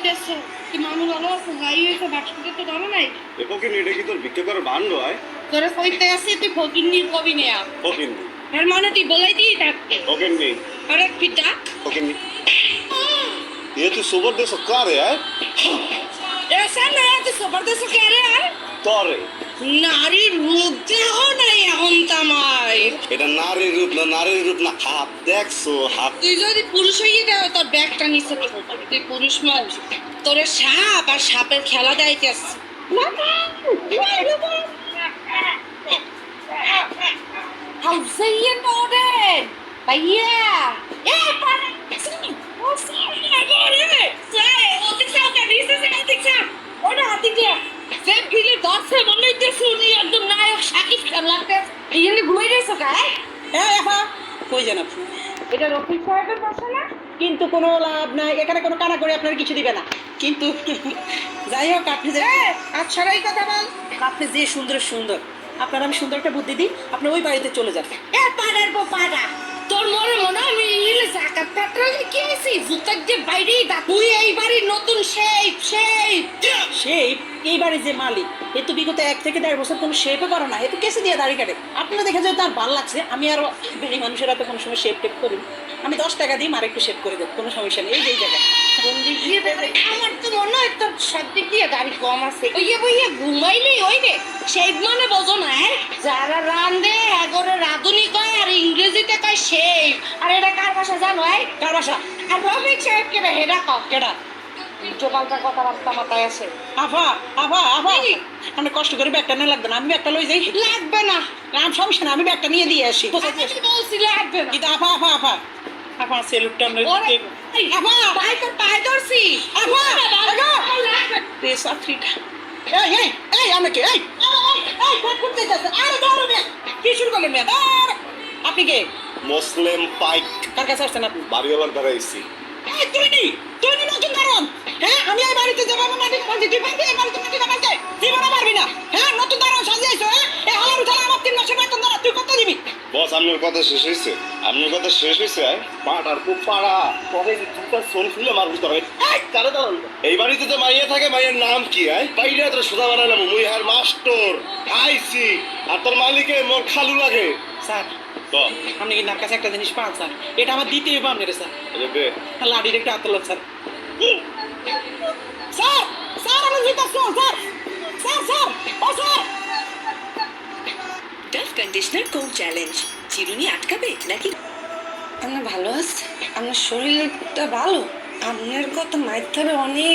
কইতেছে কি মানু ভালো আছে যাই হইছে বাক্সতে তো ধরো নাই এপকে নিয়ে কি তোর ভিক্ষা করে বান্ড হয় তোরে কইতে আসি তুই ফকিন্নির কবি নেয়া ফকিন এর মানে তুই বলাই দিই থাকতে ফকিন নি আরে পিতা ফকিন নি ये तू सुबर दे सकता रे है ऐसा नहीं तो जबरदस्त कह रहे हैं तोरे নারী রূপ দেহ নাই এখন তামাই এটা নারীর রূপ না হাত দেখছো হাত তুই যদি পুরুষ হইয়ে দেও তোর ব্যাগটা নিচে রাখো তুই পুরুষ মানুষ তোরে সাপ আর সাপের খেলা দেখাইতেছ How say you know that? Bhaiya. Eh, para. Oh, sorry, I got it. Sorry, oh, diksha, okay, this is it, diksha. Oh, no, diksha. Same gili doctor বললেই তো শুনি একদম নায়ক শাকিব খান লাগতে এইখানে ঘুমাই রয়েছো গায়ে কই যান আপনি? এটা রফিক সাহেবের বাসা না কিন্তু কোনো লাভ নাই, এখানে কোনো কানা করে আপনার কিছু দিবে না। কিন্তু যাই হোক, আপনি যে আচ্ছারাই কথা বল আপনি যে সুন্দর আপনার আমি সুন্দর একটা বুদ্ধি দিই, আপনি ওই বাড়িতে চলে যান। এ পাড়ার বো পাড়া তোর মনে আমি ইলে জাকাত পেট্রোলে কি আইছি জুতার যে বাইরেই দা তুই এই বাড়ির নতুন শেপ সেই এই বাড়ির যে মালিক, এ তো বিগত 1 থেকে 1.5 বছর কোনো শেপও করে না, এ তো কেসে দিয়ে দাড়ি কাটে। আপনারা দেখে যায় তার ভালো লাগছে, আমি আরো বেড়ি মানুষেরা তো কোনো সময় শেপ টেপ করি, আমি 10 টাকা দিই আর একটু শেপ করে দেব, কোনো সমস্যা নেই। এই যে এই জায়গা কোন দিক দিয়ে আমার তো মনে হয় তোর সব দিক দিয়ে গাড়ি কম আছে ওইয়ে বইয়ে ঘুমাইলেই ওই রে শেপ মানে বোঝো না যারা রান্ধে এগরে রাঁধুনি কয় আর ইংরেজিতে কয় শেপ আর এটা কার ভাষা জানো কার বাসা? আর রফিক সাহেব কে হেডা কও কেডা? জোগালটা কথাবার্তা মাথায় আছে আফা আপনি কষ্ট করে ব্যাগটা নিয়ে লাগবে না, আমি ব্যাগটা লই যাই। লাগবে না রাম সমস্যা না, আমি ব্যাগটা নিয়ে দিয়ে আসি। আমি বলছি লাগবে না কিন্তু আপা সেলুটটা ওরে, এই, পায়ে তোর পায়ে ধরছি আফ্রিকা এই আমাকে কি শুরু করলেন মেয়ে? আপনি কে? মুসলিম পাইক কার কাছে আসছেন আপনি? বাড়িওয়ালার দাঁড়াইছি তুই নতুন দারোয়ান? হ্যাঁ, আমি এই বাড়িতে যেভাবে মাটি কামাচ্ছি তুই পারবি এই বাড়িতে মাটি কামাইতে? জীবনে পারবি না। হ্যাঁ, নতুন দারোয়ান সাজিয়েছো। হ্যাঁ, এই হালার উঠালে আমার 3 মাসের বেতন দাঁড়া, তুই কত দিবি? বস আপনার কথা শেষ হয়েছে পাটার খুব পাড়া কবে দুটা সোন খুলে মার ভিতরে কারে দাঁড়ান এই বাড়িতে তো মাইয়া থাকে, মাইয়ের নাম কি বাইরে তো সোজা বানালাম মুই হার মাস্টার আইসি আর তোর মালিকে মোর খালু লাগে স্যার, তো আপনি কি নার কাছে একটা জিনিস পান স্যার? এটা আমার দিতে হবে আপনার স্যার। দে লাঠির একটা আতল স্যার। স্যার আমি জিতা স্যার ও স্যার ডাভ কন্ডিশনার কোন চ্যালেঞ্জ চিরুনি আটকাবে নাকি? আপনার ভালো আছে আপনার শরীরটা ভালো আপনার কত মাইর ধরে অনেক